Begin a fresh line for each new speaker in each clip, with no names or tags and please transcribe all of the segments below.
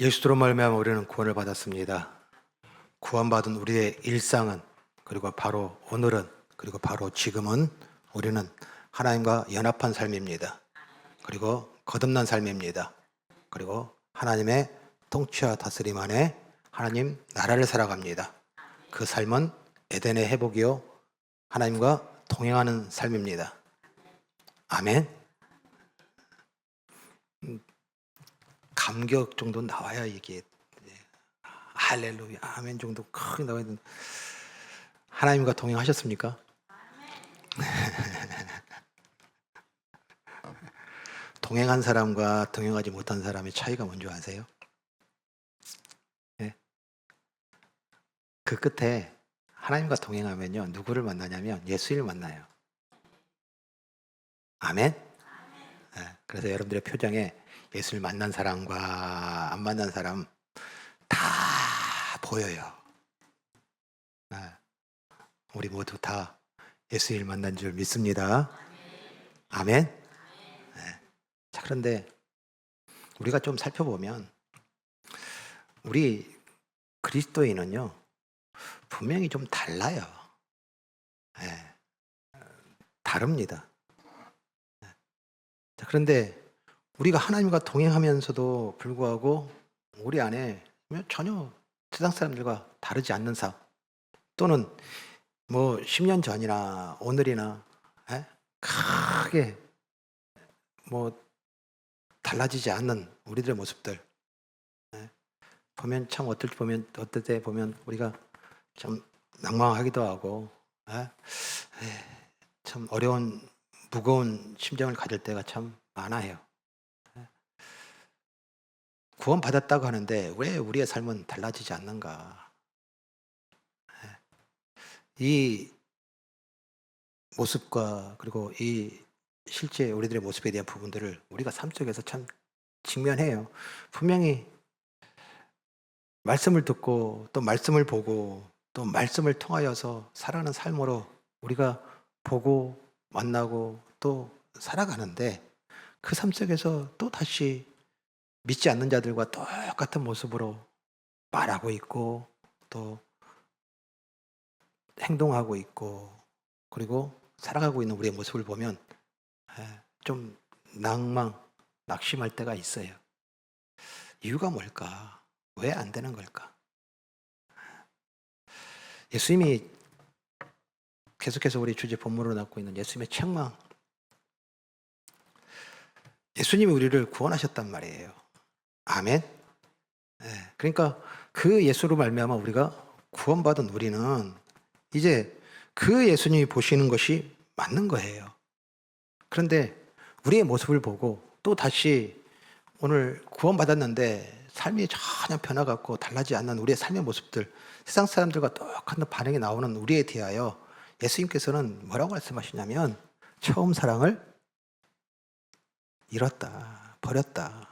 예수로 말미암아 우리는 구원을 받았습니다. 구원받은 우리의 일상은, 그리고 바로 오늘은, 그리고 바로 지금은 우리는 하나님과 연합한 삶입니다. 그리고 거듭난 삶입니다. 그리고 하나님의 통치와 다스림 안에 하나님 나라를 살아갑니다. 그 삶은 에덴의 회복이요 하나님과 동행하는 삶입니다. 아멘. 감격 정도 나와야 이게 할렐루야 아멘 정도 크게 나와야 되는데, 하나님과 동행하셨습니까? 동행한 사람과 동행하지 못한 사람의 차이가 뭔지 아세요? 네? 그 끝에 하나님과 동행하면요, 누구를 만나냐면 예수를 만나요. 아멘? 네, 그래서 여러분들의 표정에 예수를 만난 사람과 안 만난 사람 다 보여요. 네, 우리 모두 다 예수를 만난 줄 믿습니다. 아멘? 네. 자, 그런데 우리가 좀 살펴보면 우리 그리스도인은요 분명히 좀 달라요. 네. 다릅니다. 네. 자, 그런데 우리가 하나님과 동행하면서도 불구하고 우리 안에 전혀 세상 사람들과 다르지 않는 삶, 또는 뭐 10년 전이나 오늘이나 크게 뭐 달라지지 않는 우리들의 모습들 보면 참 어떨 때 보면 우리가 참 낭망하기도 하고 참 어려운 무거운 심정을 가질 때가 참 많아요. 구원받았다고 하는데 왜 우리의 삶은 달라지지 않는가? 이 모습과 그리고 이 실제 우리들의 모습에 대한 부분들을 우리가 삶 속에서 참 직면해요. 분명히 말씀을 듣고 또 말씀을 보고 또 말씀을 통하여서 살아가는 삶으로 우리가 보고 만나고 또 살아가는데, 그 삶 속에서 또 다시 믿지 않는 자들과 똑같은 모습으로 말하고 있고 또 행동하고 있고 그리고 살아가고 있는 우리의 모습을 보면 좀 낙심할 때가 있어요. 이유가 뭘까? 왜 안 되는 걸까? 예수님이 계속해서 우리 주제 본문으로 낳고 있는 예수님의 책망, 예수님이 우리를 구원하셨단 말이에요. 아멘. 그러니까 그 예수로 말미암아 우리가 구원받은 우리는 이제 그 예수님이 보시는 것이 맞는 거예요. 그런데 우리의 모습을 보고 또 다시 오늘 구원받았는데 삶이 전혀 변화가 없고 달라지지 않는 우리의 삶의 모습들, 세상 사람들과 똑같은 반응이 나오는 우리에 대하여 예수님께서는 뭐라고 말씀하시냐면, 처음 사랑을 잃었다, 버렸다.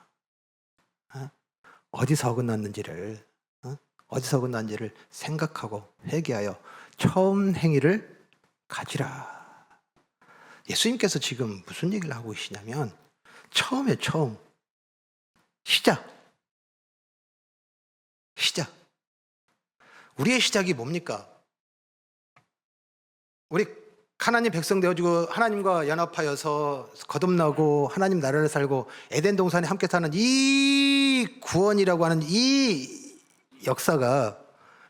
어디서 어긋났는지를 생각하고 회개하여 처음 행위를 가지라. 예수님께서 지금 무슨 얘기를 하고 계시냐면, 처음 시작. 우리의 시작이 뭡니까? 우리 하나님 백성 되어지고 하나님과 연합하여서 거듭나고 하나님 나라를 살고 에덴 동산에 함께 사는 이 구원이라고 하는 이 역사가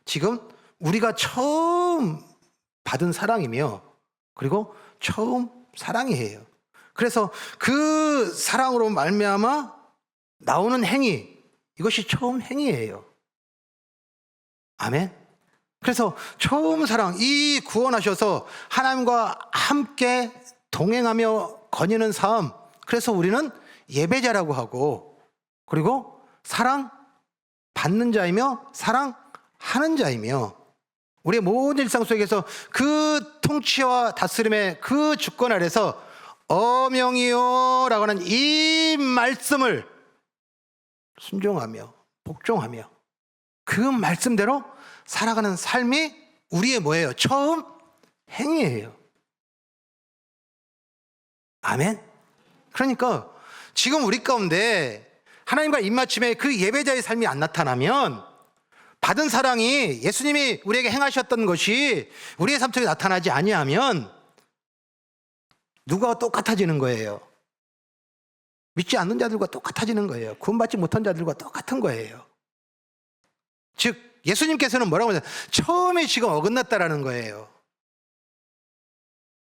지금 우리가 처음 받은 사랑이며, 그리고 처음 사랑이에요. 그래서 그 사랑으로 말미암아 나오는 행위, 이것이 처음 행위예요. 아멘. 그래서 처음 사랑, 이 구원하셔서 하나님과 함께 동행하며 거니는 삶, 그래서 우리는 예배자라고 하고, 그리고 사랑 받는 자이며 사랑하는 자이며, 우리의 모든 일상 속에서 그 통치와 다스림의 그 주권 아래서 어명이요 라고 하는 이 말씀을 순종하며 복종하며 그 말씀대로 살아가는 삶이 우리의 뭐예요? 처음 행위예요. 아멘. 그러니까 지금 우리 가운데 하나님과 입맞춤의 그 예배자의 삶이 안 나타나면, 받은 사랑이 예수님이 우리에게 행하셨던 것이 우리의 삶 속에 나타나지 아니하면 누가 똑같아지는 거예요? 믿지 않는 자들과 똑같아지는 거예요. 구원받지 못한 자들과 똑같은 거예요. 즉 예수님께서는 뭐라고 하냐, 처음에 지금 어긋났다라는 거예요.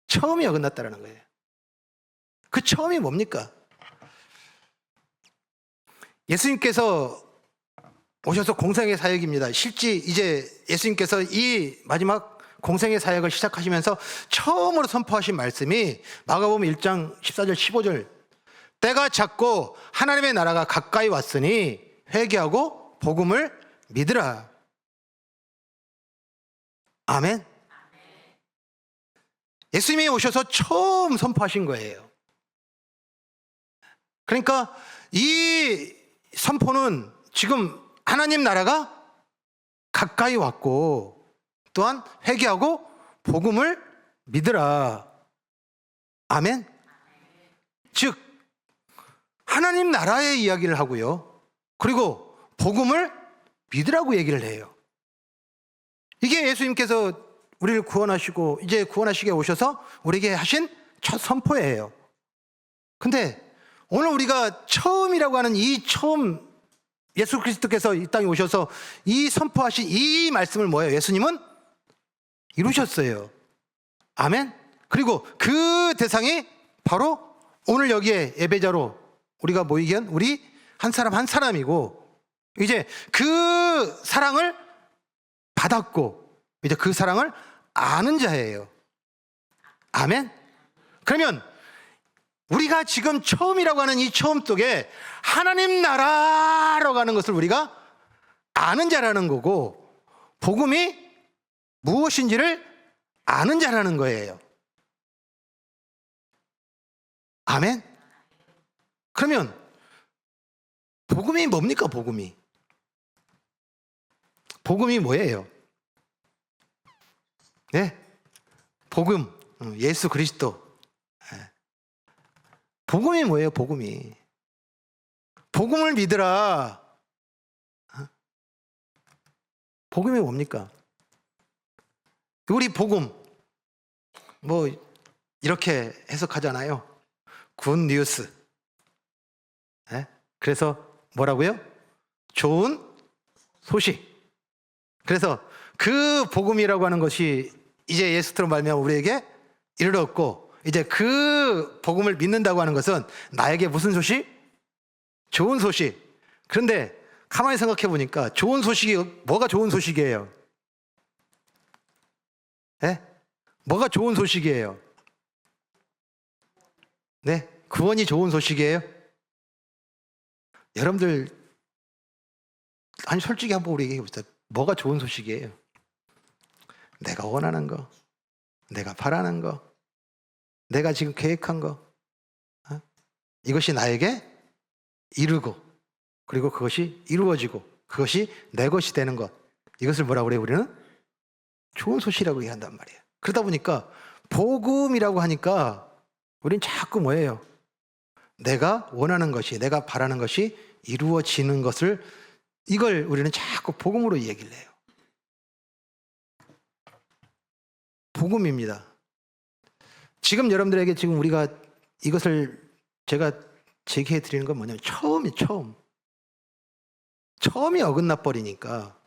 처음이 어긋났다라는 거예요. 그 처음이 뭡니까? 예수님께서 오셔서 공생의 사역입니다. 실제 이제 예수님께서 이 마지막 공생의 사역을 시작하시면서 처음으로 선포하신 말씀이 마가복음 1장 14절 15절, 때가 찼고 하나님의 나라가 가까이 왔으니 회개하고 복음을 믿으라. 아멘. 예수님이 오셔서 처음 선포하신 거예요. 그러니까 이 선포는 지금 하나님 나라가 가까이 왔고 또한 회개하고 복음을 믿으라. 아멘. 즉 하나님 나라의 이야기를 하고요, 그리고 복음을 믿으라고 얘기를 해요. 이게 예수님께서 우리를 구원하시고 이제 구원하시게 오셔서 우리에게 하신 첫 선포예요. 근데 오늘 우리가 처음이라고 하는 이 처음, 예수 그리스도께서 이 땅에 오셔서 이 선포하신 이 말씀을 뭐예요? 예수님은 이루셨어요. 아멘. 그리고 그 대상이 바로 오늘 여기에 예배자로 우리가 모이게 한 우리 한 사람 한 사람이고, 이제 그 사랑을 받았고 이제 그 사랑을 아는 자예요. 아멘. 그러면 우리가 지금 처음이라고 하는 이 처음 속에 하나님 나라라고 하는 것을 우리가 아는 자라는 거고, 복음이 무엇인지를 아는 자라는 거예요. 아멘. 그러면 복음이 뭡니까? 복음이 뭐예요? 네? 복음, 예수 그리스도. 복음이 뭐예요? 복음이 복음을 믿으라. 복음이 뭡니까? 우리 복음 뭐 이렇게 해석하잖아요. 굿 뉴스. 그래서 뭐라고요? 좋은 소식. 그래서 그 복음이라고 하는 것이 이제 예수로 말미암아 우리에게 이르렀고, 이제 그 복음을 믿는다고 하는 것은 나에게 무슨 소식? 좋은 소식. 그런데 가만히 생각해 보니까 좋은 소식이 뭐가 좋은 소식이에요? 뭐가 좋은 소식이에요? 네, 구원이 좋은 소식이에요? 여러분들 아니 솔직히 한번 우리 얘기해 보세요. 뭐가 좋은 소식이에요? 내가 원하는 거, 내가 바라는 거, 내가 지금 계획한 거, 이것이 나에게 이루고, 그리고 그것이 이루어지고 그것이 내 것이 되는 것, 이것을 뭐라고 그래요? 우리는 좋은 소식이라고 얘기한단 말이에요. 그러다 보니까 복음이라고 하니까 우린 자꾸 뭐예요? 내가 원하는 것이, 내가 바라는 것이 이루어지는 것을, 이걸 우리는 자꾸 복음으로 얘기를 해요. 복음입니다. 지금 여러분들에게 지금 우리가 이것을 제가 제기해 드리는 건 뭐냐면 처음이 어긋나 버리니까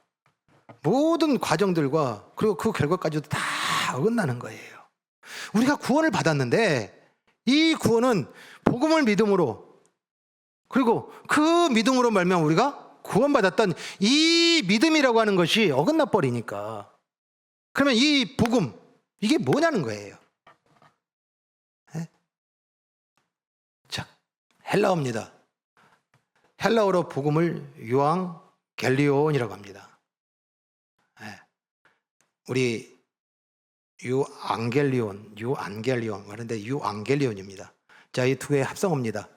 모든 과정들과 그리고 그 결과까지도 다 어긋나는 거예요. 우리가 구원을 받았는데 이 구원은 복음을 믿음으로, 그리고 그 믿음으로 말미암아 우리가 구원받았던 이 믿음이라고 하는 것이 어긋나 버리니까, 그러면 이 복음, 이게 뭐냐는 거예요. 자, 헬라어입니다. 헬라어로 복음을 유앙겔리온이라고 합니다. 우리 유앙겔리온 그런데 유앙겔리온입니다. 자, 이 두 개의 합성어입니다.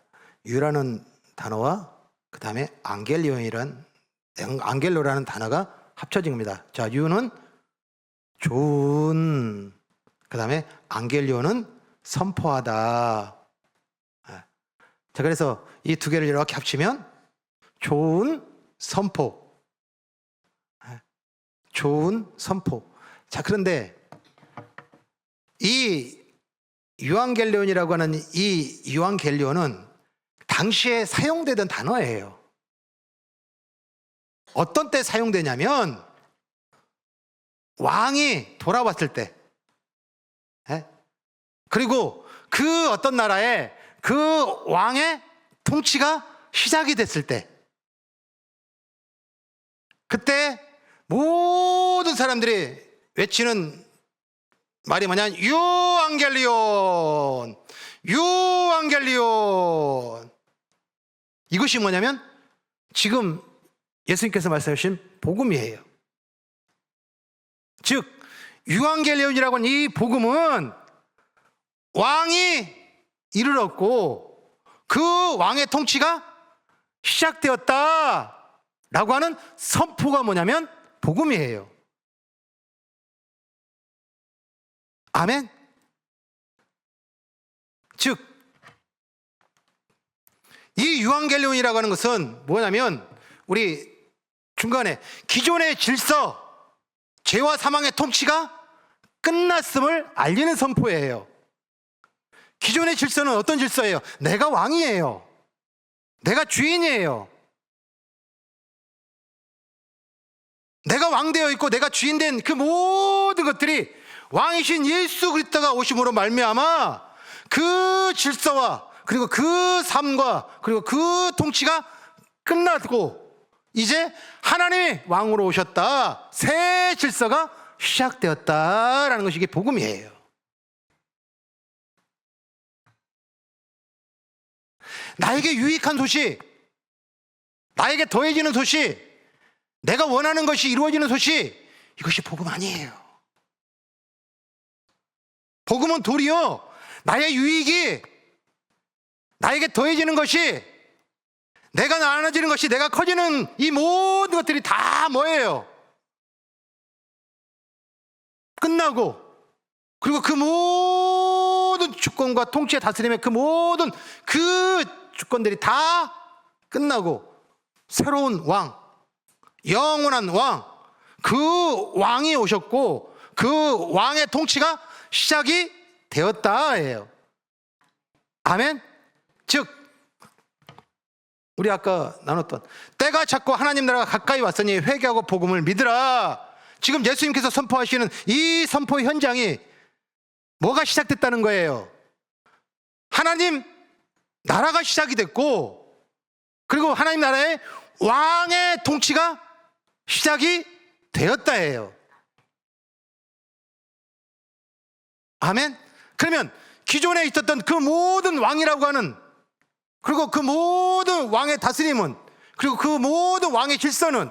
유라는 단어와 그 다음에 앙겔로라는 단어가 합쳐진 겁니다. 자, 유는 좋은, 그 다음에 앙겔리온은 선포하다. 자, 그래서 이 두 개를 이렇게 합치면 좋은 선포. 좋은 선포. 자, 그런데 이 유앙겔리온이라고 하는 이 유앙겔리온은 당시에 사용되던 단어예요. 어떤 때 사용되냐면 왕이 돌아왔을 때, 그리고 그 어떤 나라에 그 왕의 통치가 시작이 됐을 때, 그때 모든 사람들이 외치는 말이 뭐냐? 유앙겔리온, 유앙겔리온. 이것이 뭐냐면 지금 예수님께서 말씀하신 복음이에요. 즉 유앙겔리온이라고 하는 이 복음은 왕이 이르렀고 그 왕의 통치가 시작되었다라고 하는 선포가 뭐냐면 복음이에요. 아멘. 즉 이 유앙겔리온이라고 하는 것은 뭐냐면 우리 중간에 기존의 질서, 죄와 사망의 통치가 끝났음을 알리는 선포예요. 기존의 질서는 어떤 질서예요? 내가 왕이에요. 내가 주인이에요. 내가 왕되어 있고 내가 주인된 그 모든 것들이 왕이신 예수 그리스도가 오심으로 말미암아 그 질서와 그리고 그 삶과 그리고 그 통치가 끝나고 이제 하나님이 왕으로 오셨다. 새 질서가 시작되었다라는 것이 이게 복음이에요. 나에게 유익한 소식, 나에게 더해지는 소식, 내가 원하는 것이 이루어지는 소식, 이것이 복음 아니에요. 복음은 도리어 나의 유익이 나에게 더해지는 것이, 내가 나눠지는 것이, 내가 커지는 이 모든 것들이 다 뭐예요? 끝나고 그리고 그 모든 주권과 통치의 다스림의 그 모든 그 주권들이 다 끝나고 새로운 왕, 영원한 왕, 그 왕이 오셨고 그 왕의 통치가 시작이 되었다예요. 아멘. 즉 우리 아까 나눴던 때가 찼고 하나님 나라가 가까이 왔으니 회개하고 복음을 믿으라. 지금 예수님께서 선포하시는 이 선포 현장이 뭐가 시작됐다는 거예요? 하나님 나라가 시작이 됐고 그리고 하나님 나라의 왕의 통치가 시작이 되었다예요. 아멘. 그러면 기존에 있었던 그 모든 왕이라고 하는, 그리고 그 모든 왕의 다스림은, 그리고 그 모든 왕의 질서는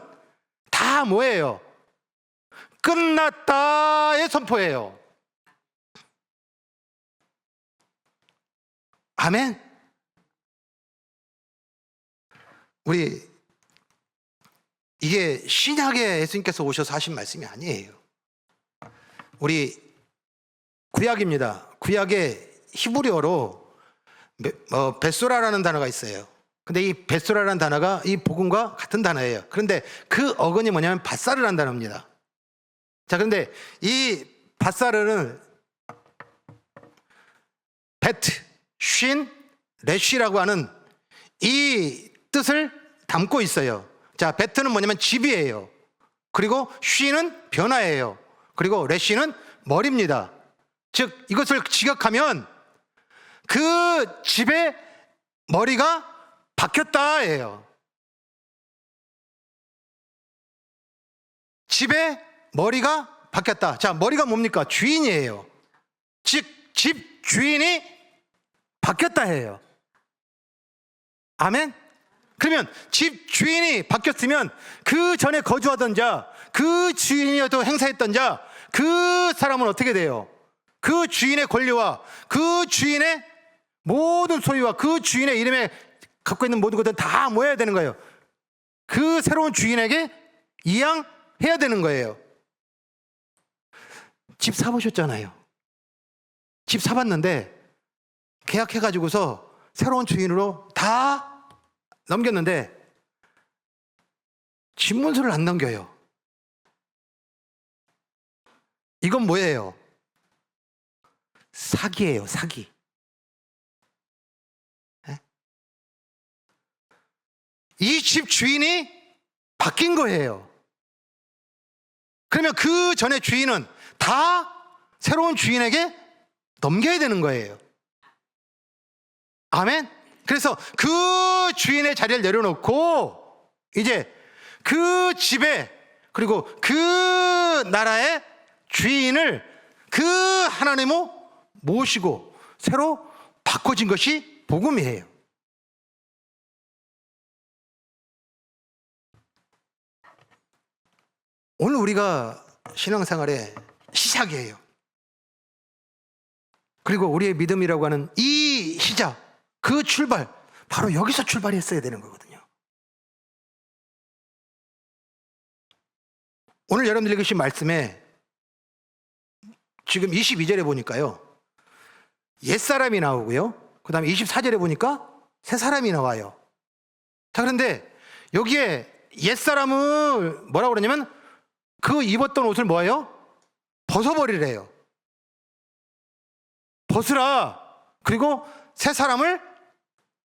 다 뭐예요? 끝났다의 선포예요. 아멘. 우리 이게 신약에 예수님께서 오셔서 하신 말씀이 아니에요. 우리 구약입니다. 구약의 히브리어로 베소라라는 단어가 있어요. 근데 이 베소라라는 단어가 이 복음과 같은 단어예요. 그런데 그 어근이 뭐냐면 바사르라는 단어입니다. 자, 그런데 이 바사르는 베트, 쉰, 레쉬라고 하는 이 뜻을 담고 있어요. 자, 베트는 뭐냐면 집이에요. 그리고 쉰은 변화예요. 그리고 레쉬는 머리입니다. 즉 이것을 직역하면 그 집의 머리가 바뀌었다예요. 집의 머리가 바뀌었다. 자, 머리가 뭡니까? 주인이에요. 즉 집 주인이 바뀌었다 해요. 아멘. 그러면 집 주인이 바뀌었으면 그 전에 거주하던 자, 그 주인이어도 행사했던 자, 그 사람은 어떻게 돼요? 그 주인의 권리와 그 주인의 모든 소유와 그 주인의 이름에 갖고 있는 모든 것들은 다 모여야 되는 거예요. 그 새로운 주인에게 이양해야 되는 거예요. 집 사보셨잖아요. 집 사봤는데 계약해가지고서 새로운 주인으로 다 넘겼는데 집문서를 안 넘겨요. 이건 뭐예요? 사기예요, 사기. 이 집 주인이 바뀐 거예요. 그러면 그 전에 주인은 다 새로운 주인에게 넘겨야 되는 거예요. 아멘? 그래서 그 주인의 자리를 내려놓고 이제 그 집에 그리고 그 나라의 주인을 그 하나님을 모시고 새로 바꿔진 것이 복음이에요. 오늘 우리가 신앙생활의 시작이에요. 그리고 우리의 믿음이라고 하는 이 시작, 그 출발, 바로 여기서 출발했어야 되는 거거든요. 오늘 여러분들 읽으신 말씀에 지금 22절에 보니까요, 옛사람이 나오고요, 그 다음에 24절에 보니까 새사람이 나와요. 자, 그런데 여기에 옛사람을 뭐라고 그러냐면 그 입었던 옷을 뭐예요? 벗어버리래요. 벗으라. 그리고 새 사람을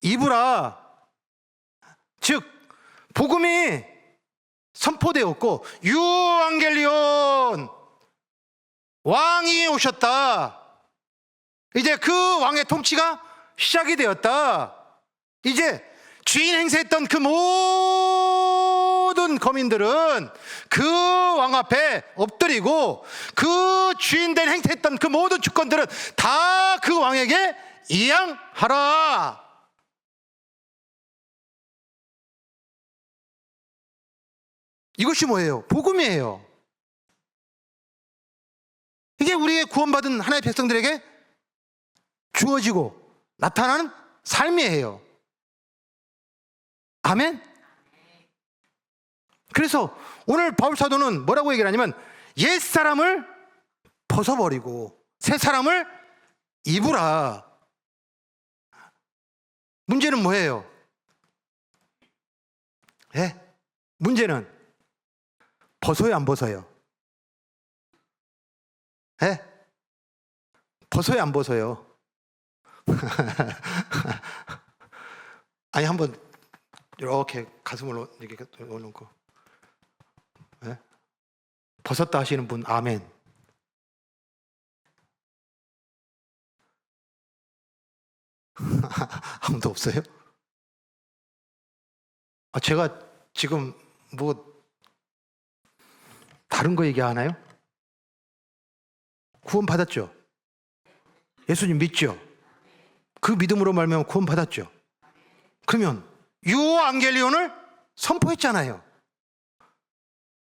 입으라. 즉 복음이 선포되었고 유앙겔리온, 왕이 오셨다. 이제 그 왕의 통치가 시작이 되었다. 이제 주인 행세했던 그 모든 거민들은 그 왕 앞에 엎드리고 그 주인된 행세했던 그 모든 주권들은 다 그 왕에게 이양하라. 이것이 뭐예요? 복음이에요. 이게 우리의 구원받은 하나님의 백성들에게 주어지고 나타나는 삶이에요. 아멘? 그래서 오늘 바울 사도는 뭐라고 얘기를 하냐면 옛사람을 벗어버리고 새사람을 입으라. 문제는 뭐예요? 문제는 벗어요, 안 벗어요? 벗어요, 안 벗어요? 아니, 한번 이렇게 가슴을 이렇게 올려놓고 벗었다 하시는 분 아멘. 아무도 없어요? 제가 지금 뭐 다른 거 얘기하나요? 구원 받았죠? 예수님 믿죠? 그 믿음으로 말미암아 구원 받았죠? 그러면 유앙겔리온을 선포했잖아요.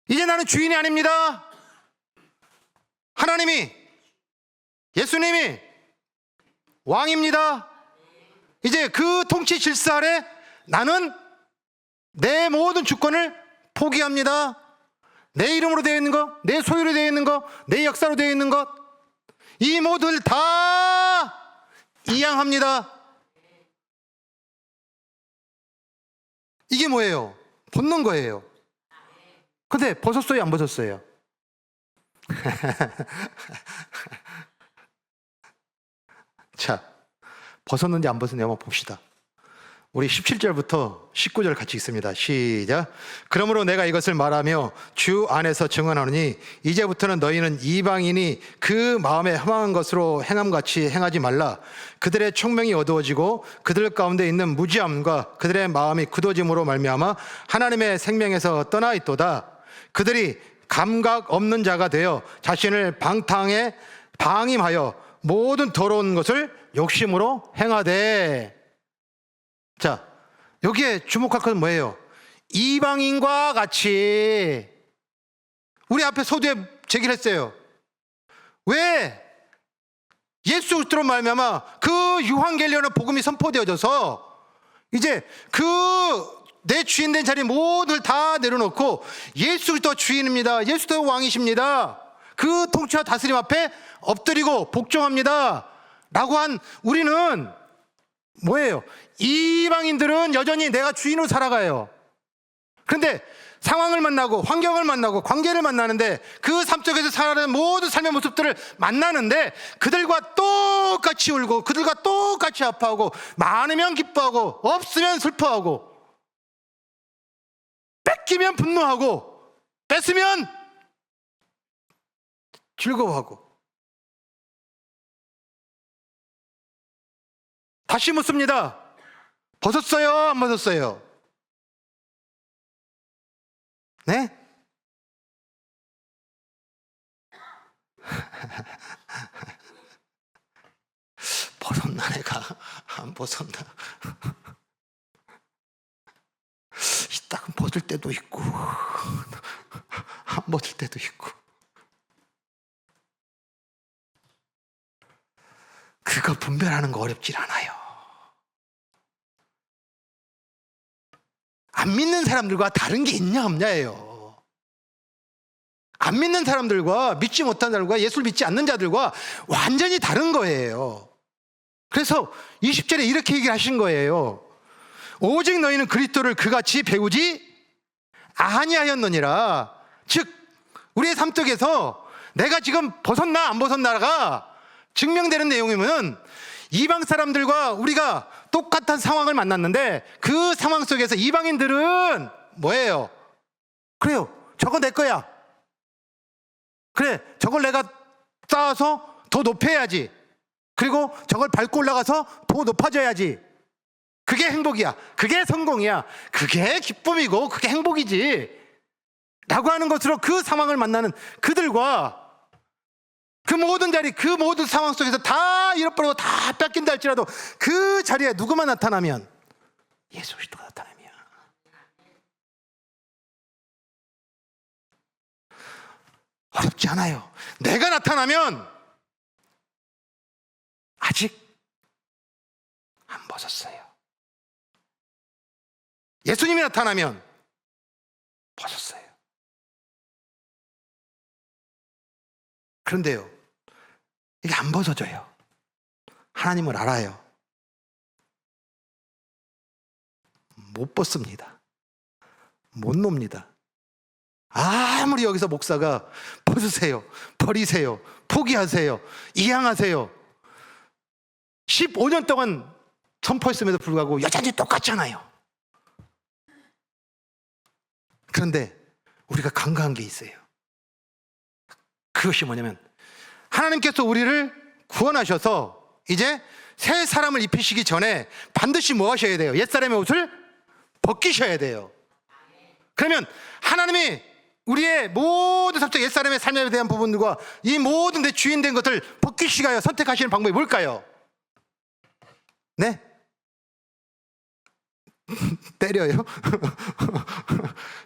이제 나는 주인이 아닙니다. 하나님이, 예수님이 왕입니다. 이제 그 통치 질서 아래 나는 내 모든 주권을 포기합니다. 내 이름으로 되어 있는 것, 내 소유로 되어 있는 것, 내 역사로 되어 있는 것, 이 모두를 다 이양합니다. 이게 뭐예요? 벗는 거예요. 근데 벗었어요, 안 벗었어요? 자, 벗었는지 안 벗었는지 한번 봅시다. 우리 17절부터 19절 같이 읽습니다. 시작. 그러므로 내가 이것을 말하며 주 안에서 증언하노니 이제부터는 너희는 이방인이 그 마음에 허망한 것으로 행함같이 행하지 말라. 그들의 총명이 어두워지고 그들 가운데 있는 무지함과 그들의 마음이 굳어짐으로 말미암아 하나님의 생명에서 떠나 있도다. 그들이 감각 없는 자가 되어 자신을 방임하여 모든 더러운 것을 욕심으로 행하되. 자, 여기에 주목할 것은 뭐예요? 이방인과 같이. 우리 앞에 서두에 제기를 했어요. 왜? 예수 그리스도로 말미암아 그 유앙겔리온의 복음이 선포되어져서 이제 그 내 주인된 자리 모두를 다 내려놓고 예수 그리스도 주인입니다, 예수 그리스도 왕이십니다, 그 통치와 다스림 앞에 엎드리고 복종합니다 라고 한 우리는 뭐예요? 이방인들은 여전히 내가 주인으로 살아가요. 그런데 상황을 만나고 환경을 만나고 관계를 만나는데 그 삶 속에서 살아가는 모든 삶의 모습들을 만나는데 그들과 똑같이 울고 그들과 똑같이 아파하고 많으면 기뻐하고 없으면 슬퍼하고 뺏기면 분노하고 뺏으면 즐거워하고. 다시 묻습니다. 벗었어요? 안 벗었어요? 네? 벗었나 내가? 안 벗었나? 이따금 벗을 때도 있고 안 벗을 때도 있고. 그거 분별하는 거 어렵질 않아요. 안 믿는 사람들과 다른 게 있냐 없냐예요. 안 믿는 사람들과 믿지 못한 자들과 예수를 믿지 않는 자들과 완전히 다른 거예요. 그래서 20절에 이렇게 얘기를 하신 거예요. 오직 너희는 그리스도를 그같이 배우지 아니하였느니라. 즉 우리의 삶 속에서 내가 지금 벗었나 안 벗었나가 증명되는 내용이면 이방 사람들과 우리가 똑같은 상황을 만났는데 그 상황 속에서 이방인들은 뭐예요? 그래요, 저거 내 거야. 그래, 저걸 내가 쌓아서 더 높여야지. 그리고 저걸 밟고 올라가서 더 높아져야지. 그게 행복이야. 그게 성공이야. 그게 기쁨이고 그게 행복이지 라고 하는 것으로 그 상황을 만나는 그들과 그 모든 자리, 그 모든 상황 속에서 다 잃어버리고 다 뺏긴다 할지라도 그 자리에 누구만 나타나면? 예수 그리스도가 나타나면. 어렵지 않아요. 내가 나타나면 아직 안 벗었어요. 예수님이 나타나면 벗었어요. 그런데요, 이게 안 벗어져요. 하나님을 알아요. 못 벗습니다. 못 놉니다. 아무리 여기서 목사가 벗으세요, 버리세요, 포기하세요, 이양하세요 15년 동안 선포했음에도 불구하고 여전히 똑같잖아요. 그런데 우리가 간과한 게 있어요. 그것이 뭐냐면 하나님께서 우리를 구원하셔서 이제 새 사람을 입히시기 전에 반드시 뭐 하셔야 돼요? 옛사람의 옷을 벗기셔야 돼요. 그러면 하나님이 우리의 모든 삶 속 옛사람의 삶에 대한 부분들과 이 모든 내 주인된 것을 벗기시가요 선택하시는 방법이 뭘까요? 네? 때려요?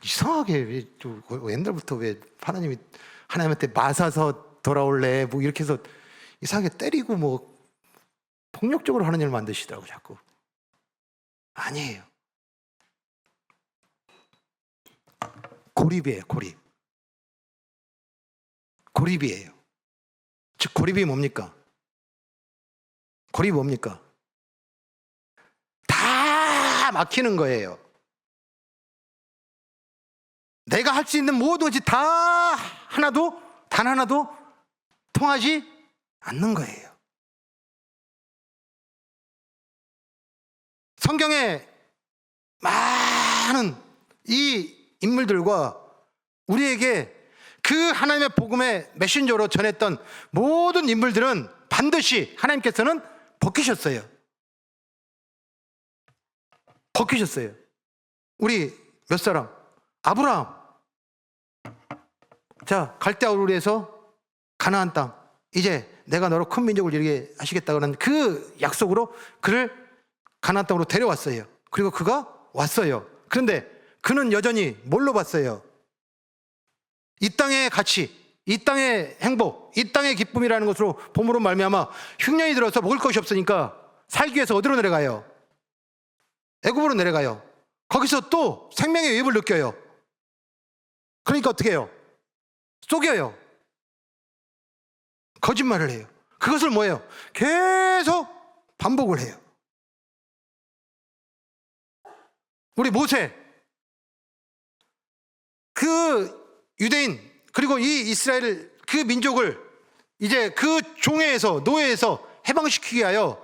이상하게 왜 옛날부터 왜 하나님이 하나님한테 맞아서 돌아올래 뭐 이렇게 해서 이상하게 때리고 뭐 폭력적으로 하는 일을 만드시더라고 자꾸. 아니에요. 고립이에요. 고립이에요. 즉 고립이 뭡니까? 고립이 뭡니까? 다 막히는 거예요. 내가 할 수 있는 모든 것이 다 단 하나도 통하지 않는 거예요. 성경에 많은 이 인물들과 우리에게 그 하나님의 복음의 메신저로 전했던 모든 인물들은 반드시 하나님께서는 벗기셨어요. 우리 몇 사람? 아브라함. 자, 갈대아 우르에서 가나안 땅, 이제 내가 너로 큰 민족을 이루게 하시겠다는 그 약속으로 그를 가나안 땅으로 데려왔어요. 그리고 그가 왔어요. 그런데 그는 여전히 뭘로 봤어요? 이 땅의 가치, 이 땅의 행복, 이 땅의 기쁨이라는 것으로 봄으로 말미암아 흉년이 들어서 먹을 것이 없으니까 살기 위해서 어디로 내려가요? 애굽으로 내려가요. 거기서 또 생명의 위협을 느껴요. 그러니까 어떻게 해요? 속여요. 거짓말을 해요. 그것을 뭐예요? 계속 반복을 해요. 우리 모세 그 유대인 그리고 이 이스라엘 그 민족을 이제 그 종회에서 노예에서 해방시키기 위하여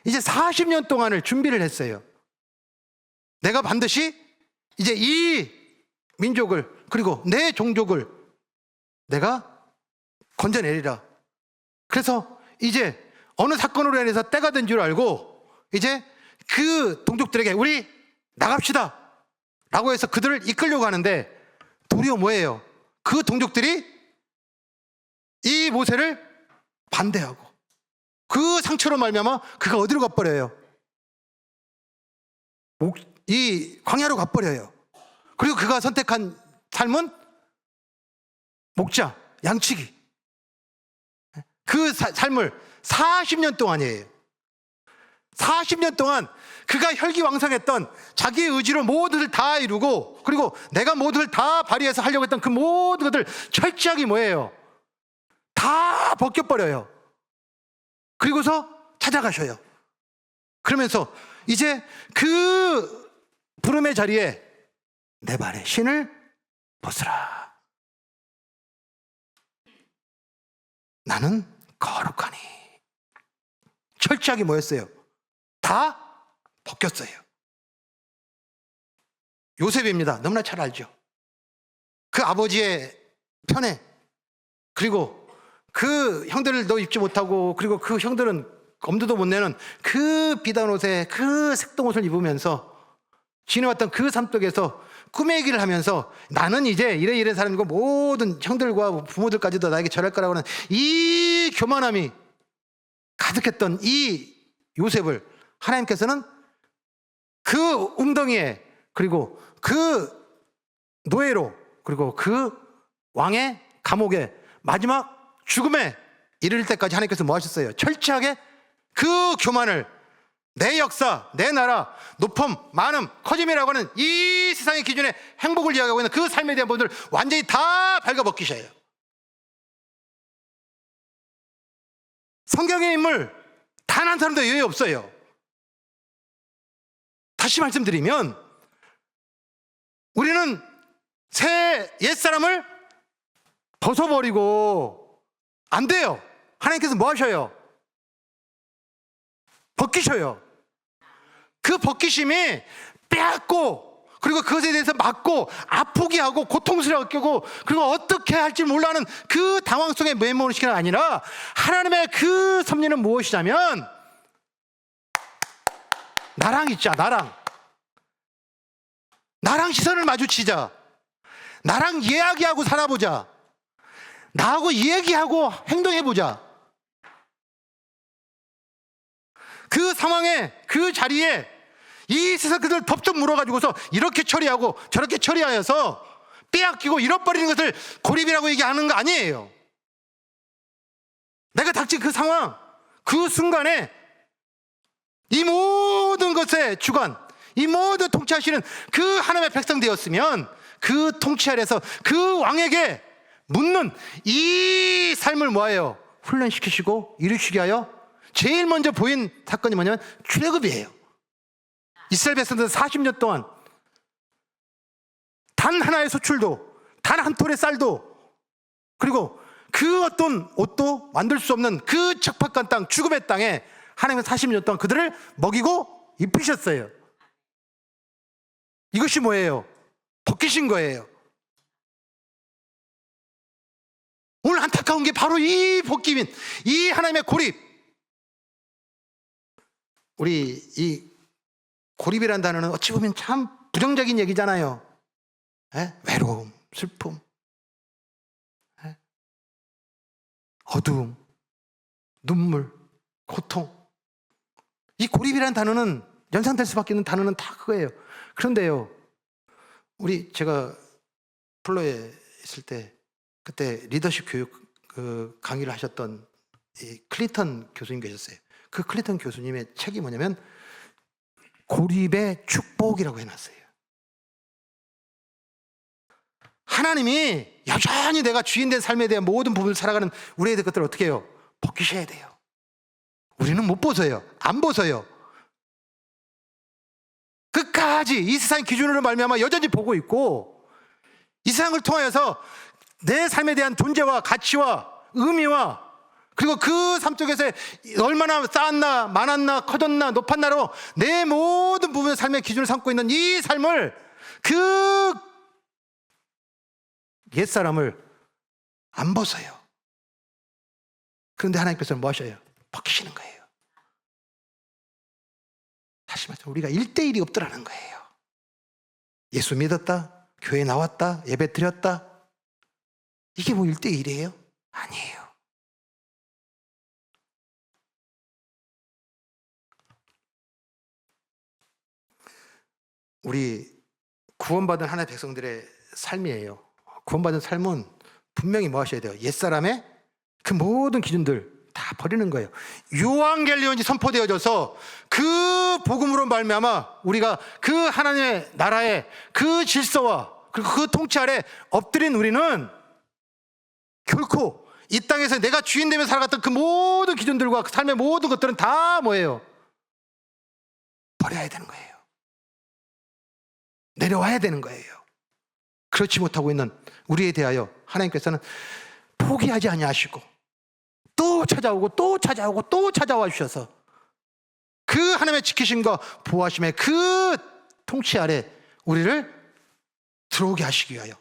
이제 40년 동안을 준비를 했어요. 내가 반드시 이제 이 민족을 그리고 내 종족을 내가 건져내리라. 그래서 이제 어느 사건으로 인해서 때가 된 줄 알고 이제 그 동족들에게 우리 나갑시다 라고 해서 그들을 이끌려고 하는데 도리어 뭐예요? 그 동족들이 이 모세를 반대하고 그 상처로 말미암아 그가 어디로 가버려요? 이 광야로 가버려요. 그리고 그가 선택한 삶은 목자, 양치기. 그 삶을 40년 동안이에요. 40년 동안 그가 혈기왕성했던 자기의 의지로 모든 것을 다 이루고 그리고 내가 모든 것을 다 발휘해서 하려고 했던 그 모든 것들 철저하게 뭐예요? 다 벗겨버려요. 그리고서 찾아가셔요. 그러면서 이제 그 부름의 자리에 내 발에 신을 벗으라. 나는 거룩하니. 철저하게 뭐였어요? 다 벗겼어요. 요셉입니다. 너무나 잘 알죠. 그 아버지의 편에 그리고 그 형들도 입지 못하고 그리고 그 형들은 엄두도 못 내는 그 비단 옷에 그 색동 옷을 입으면서 지내왔던 그 삶 속에서 꿈의 얘기를 하면서 나는 이제 이래 사람이고 모든 형들과 부모들까지도 나에게 절할 거라고 하는 이 교만함이 가득했던 이 요셉을 하나님께서는 그 웅덩이에 그리고 그 노예로 그리고 그 왕의 감옥에 마지막 죽음에 이를 때까지 하나님께서 뭐 하셨어요? 철저하게 그 교만을 내 역사, 내 나라, 높음, 많음, 커짐이라고 하는 이 세상의 기준에 행복을 이야기하고 있는 그 삶에 대한 부분을 완전히 다 발가벗기셔요. 성경의 인물 단 한 사람도 여유 없어요. 다시 말씀드리면 우리는 새 옛사람을 벗어버리고 안 돼요. 하나님께서 뭐 하셔요? 벗기셔요. 그 벗기심이 빼앗고 그리고 그것에 대해서 맞고 아프게 하고 고통스럽게 하고 그리고 어떻게 할지 몰라하는 그 당황 속에 매몰을 시키는 게 아니라 하나님의 그 섭리는 무엇이냐면 나랑 있자. 나랑 시선을 마주치자. 나랑 이야기하고 살아보자. 나하고 이야기하고 행동해보자. 그 상황에 그 자리에 이 세상 그들 덥석 물어가지고서 이렇게 처리하고 저렇게 처리하여서 빼앗기고 잃어버리는 것을 고립이라고 얘기하는 거 아니에요. 내가 닥친 그 상황, 그 순간에 이 모든 것의 주관, 이 모든 통치하시는 그 하나님의 백성 되었으면 그 통치 아래서 그 왕에게 묻는 이 삶을 뭐예요? 훈련시키시고 이루시게 하여 제일 먼저 보인 사건이 뭐냐면 출애굽이에요. 이스라엘 백성들은 40년 동안 단 하나의 소출도 단 한 톨의 쌀도 그리고 그 어떤 옷도 만들 수 없는 그 적박한 땅 죽음의 땅에 하나님은 40년 동안 그들을 먹이고 입히셨어요. 이것이 뭐예요? 벗기신 거예요. 오늘 안타까운 게 바로 이 벗김인 이 하나님의 고립. 우리 이 고립이라는 단어는 어찌 보면 참 부정적인 얘기잖아요. 외로움, 슬픔, 어두움, 눈물, 고통. 이 고립이라는 단어는 연상될 수밖에 없는 단어는 다 그거예요. 그런데요, 제가 플로에 있을 때 그때 리더십 교육 그 강의를 하셨던 이 클린턴 교수님 계셨어요. 그 클린턴 교수님의 책이 뭐냐면 고립의 축복이라고 해놨어요. 하나님이 여전히 내가 주인된 삶에 대한 모든 부분을 살아가는 우리의 것들을 어떻게 해요? 벗기셔야 돼요. 우리는 못 벗어요. 안 벗어요. 끝까지 이 세상 기준으로 말미암아 여전히 보고 있고 이 세상을 통하여서 내 삶에 대한 존재와 가치와 의미와 그리고 그 삶 속에서 얼마나 쌓았나 많았나 커졌나 높았나로 내 모든 부분의 삶의 기준을 삼고 있는 이 삶을 그 옛사람을 안 벗어요. 그런데 하나님께서는 뭐 하셔요? 벗기시는 거예요. 다시 말해서 우리가 1대1이 없더라는 거예요. 예수 믿었다, 교회 나왔다, 예배 드렸다, 이게 뭐 1대1이에요? 아니에요. 우리 구원받은 하나님의 백성들의 삶이에요. 구원받은 삶은 분명히 뭐 하셔야 돼요? 옛사람의 그 모든 기준들 다 버리는 거예요. 요한겔리온이 선포되어져서 그 복음으로 말미암아 우리가 그 하나님의 나라의 그 질서와 그리고 그 통치 아래 엎드린 우리는 결코 이 땅에서 내가 주인 되며 살아갔던 그 모든 기준들과 그 삶의 모든 것들은 다 뭐예요? 버려야 되는 거예요. 내려와야 되는 거예요. 그렇지 못하고 있는 우리에 대하여 하나님께서는 포기하지 아니하시고 또 찾아오고 또 찾아오고 또 찾아와 주셔서 그 하나님의 지키심과 보호하심의 그 통치 아래 우리를 들어오게 하시기 위하여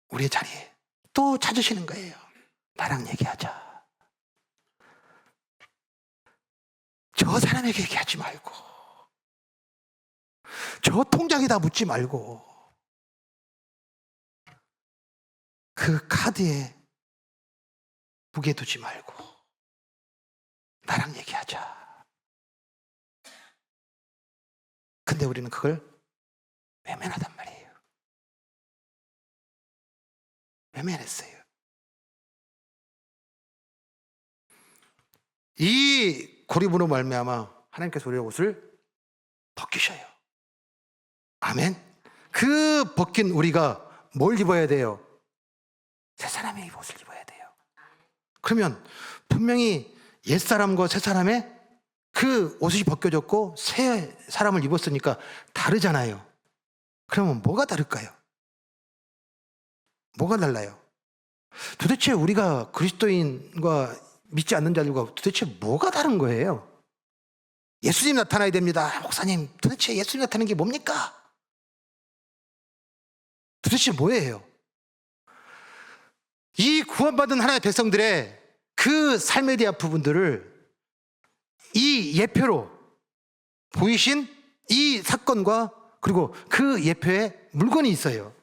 우리의 자리에 또 찾으시는 거예요. 나랑 얘기하자. 저 사람에게 얘기하지 말고 저 통장에다 묻지 말고 그 카드에 무게 두지 말고 나랑 얘기하자. 근데 우리는 그걸 외면하단 말이에요. 외면했어요. 이 고립으로 말미암아 하나님께서 우리의 옷을 벗기셔요. 아멘. 그 벗긴 우리가 뭘 입어야 돼요? 새 사람의 옷을 입어야 돼요. 그러면 분명히 옛사람과 새사람의 그 옷이 벗겨졌고 새 사람을 입었으니까 다르잖아요. 그러면 뭐가 다를까요? 뭐가 달라요? 도대체 우리가 그리스도인과 믿지 않는 자들과 도대체 뭐가 다른 거예요? 예수님 나타나야 됩니다. 목사님, 도대체 예수님 나타나는 게 뭡니까? 도대체 뭐예요? 이 구원받은 하나님의 백성들의 그 삶에 대한 부분들을 이 예표로 보이신 이 사건과 그리고 그 예표에 물건이 있어요.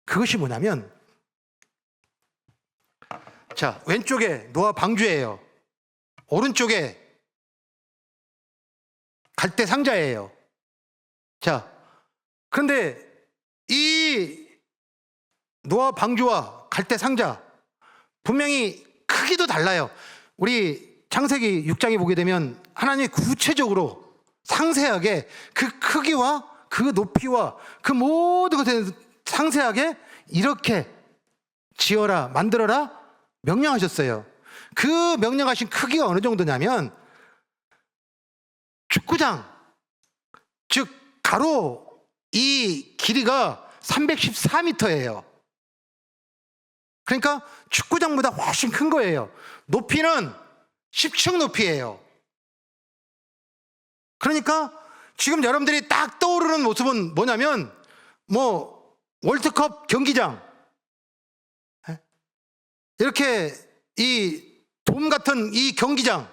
그것이 뭐냐면, 자, 왼쪽에 노아 방주예요. 오른쪽에 갈대 상자예요. 자, 그런데 이 노아 방주와 갈대 상자 분명히 크기도 달라요. 우리 창세기 6장에 보게 되면 하나님이 구체적으로 상세하게 그 크기와 그 높이와 그 모든 것에 상세하게 이렇게 지어라, 만들어라 명령하셨어요. 그 명령하신 크기가 어느 정도냐면 축구장, 즉 가로 이 길이가 314m예요. 그러니까 축구장보다 훨씬 큰 거예요. 높이는 10층 높이예요. 그러니까 지금 여러분들이 딱 떠오르는 모습은 뭐냐면 뭐 월드컵 경기장, 이렇게 이 돔 같은 이 경기장,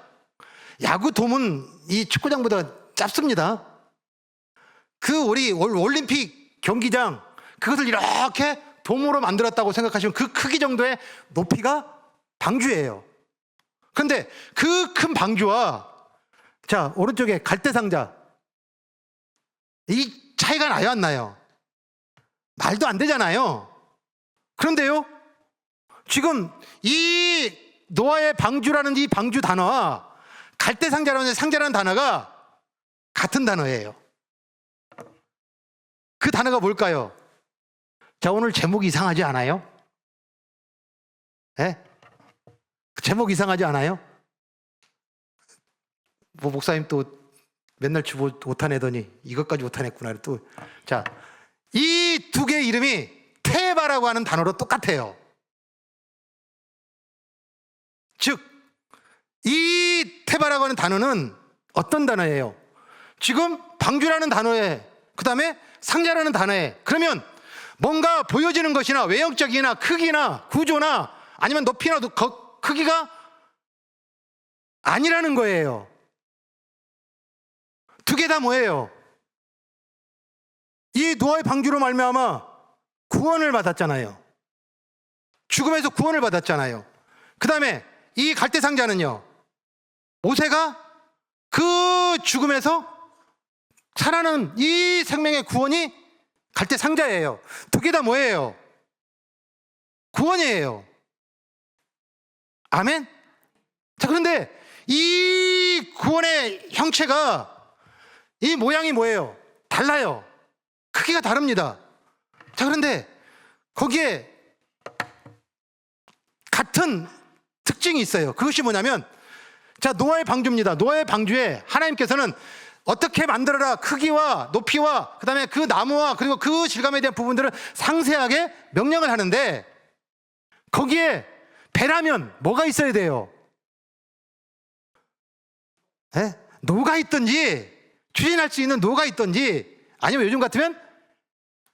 야구 돔은 이 축구장보다 짧습니다. 그 우리 올림픽 경기장, 그것을 이렇게 돔으로 만들었다고 생각하시면 그 크기 정도의 높이가 방주예요. 그런데 그 큰 방주와 자 오른쪽에 갈대상자, 이 차이가 나요 안 나요? 말도 안 되잖아요. 그런데요, 지금 이 노아의 방주라는 이 방주 단어와 갈대상자라는 상자라는 단어가 같은 단어예요. 그 단어가 뭘까요? 자, 오늘 제목이 이상하지 않아요? 예? 제목 이상하지 않아요? 뭐 목사님 또 맨날 주보 오타내더니 이것까지 오타냈구나. 또 자, 이 두 개의 이름이 테바라고 하는 단어로 똑같아요. 즉, 이 테바라고 하는 단어는 어떤 단어예요? 지금 방주라는 단어에, 그 다음에 상자라는 단어에, 그러면 뭔가 보여지는 것이나 외형적이나 크기나 구조나 아니면 높이나 크기가 아니라는 거예요. 두 개 다 뭐예요? 이 노아의 방주로 말미암아 구원을 받았잖아요. 죽음에서 구원을 받았잖아요. 그 다음에 이 갈대 상자는요, 모세가 그 죽음에서 살아나는 이 생명의 구원이 갈대 상자예요. 두 개 다 뭐예요? 구원이에요. 아멘? 자, 그런데 이 구원의 형체가, 이 모양이 뭐예요? 달라요. 크기가 다릅니다. 자, 그런데 거기에 같은 특징이 있어요. 그것이 뭐냐면, 자, 노아의 방주입니다. 노아의 방주에 하나님께서는 어떻게 만들어라, 크기와 높이와 그 다음에 그 나무와 그리고 그 질감에 대한 부분들을 상세하게 명령을 하는데, 거기에 배라면 뭐가 있어야 돼요? 노가 있든지 추진할 수 있는 노가 있든지, 아니면 요즘 같으면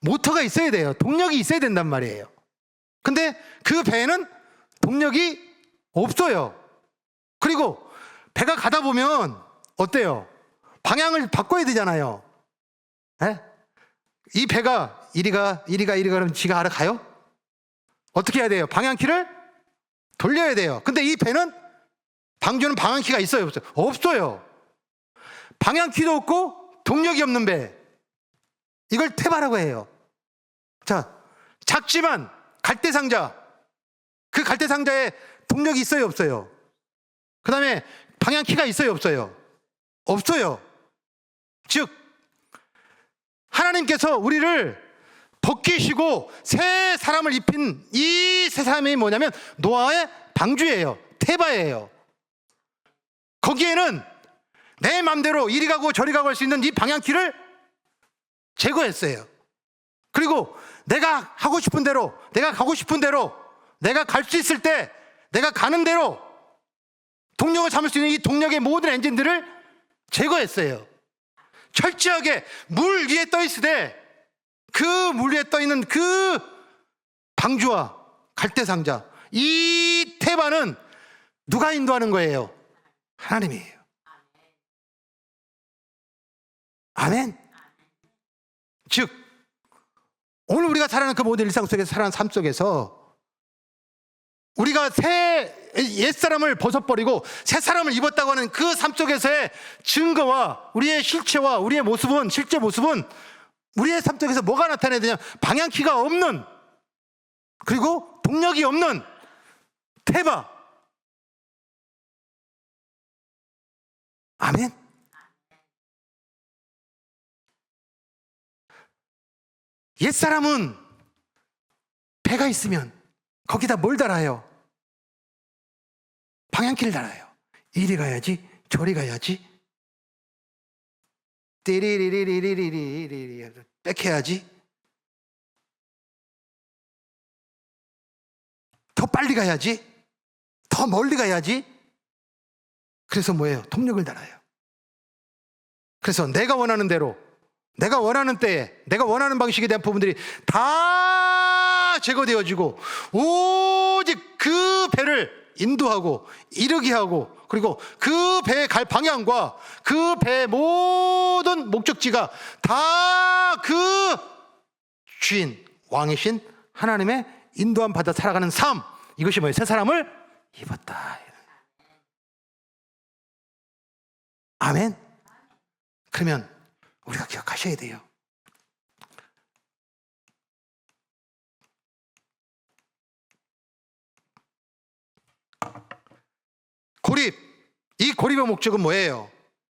모터가 있어야 돼요. 동력이 있어야 된단 말이에요. 근데 그 배에는 동력이 없어요. 그리고 배가 가다 보면 어때요? 방향을 바꿔야 되잖아요. 이 배가 이리가 그러면 지가 알아가요? 어떻게 해야 돼요? 방향키를 돌려야 돼요. 근데 이 배는, 방주는 방향키가 있어요, 없어요? 없어요. 방향키도 없고 동력이 없는 배, 이걸 테바라고 해요. 자, 작지만 갈대상자, 그 갈대상자에 동력이 있어요, 없어요? 그 다음에 방향키가 있어요, 없어요? 없어요. 즉, 하나님께서 우리를 벗기시고 새 사람을 입힌 이 새 사람이 뭐냐면 노아의 방주예요. 테바예요. 거기에는 내 맘대로 이리 가고 저리 가고 할 수 있는 이 방향키를 제거했어요. 그리고 내가 하고 싶은 대로, 내가 가고 싶은 대로, 내가 갈 수 있을 때 내가 가는 대로 동력을 잡을 수 있는 이 동력의 모든 엔진들을 제거했어요. 철저하게 물 위에 떠 있을 때 그 물 위에 떠 있는 그 방주와 갈대상자, 이 테바는 누가 인도하는 거예요? 하나님이에요. 아멘. 즉, 오늘 우리가 살아가는 그 모든 일상 속에서, 살아가는 삶 속에서 우리가 옛사람을 벗어버리고 새 사람을 입었다고 하는 그 삶 속에서의 증거와 우리의 실체와 우리의 모습은, 실제 모습은 우리의 삶 속에서 뭐가 나타나야 되냐? 방향키가 없는, 그리고 동력이 없는 테바. 아멘. 옛사람은 배가 있으면 거기다 뭘 달아요? 방향키를 달아요. 이리 가야지, 저리 가야지, 띠리리리리리리리리 빽해야지, 더 빨리 가야지, 더 멀리 가야지. 그래서 뭐예요? 동력을 달아요. 그래서 내가 원하는 대로, 내가 원하는 때에, 내가 원하는 방식에 대한 부분들이 다 제거되어지고 오직 그 배를 인도하고 이르게 하고, 그리고 그 배에 갈 방향과 그 배의 모든 목적지가 다 그 주인, 왕이신 하나님의 인도함 받아 살아가는 삶, 이것이 뭐예요? 새 사람을 입었다. 아멘. 그러면 우리가 기억하셔야 돼요. 고립, 이 고립의 목적은 뭐예요?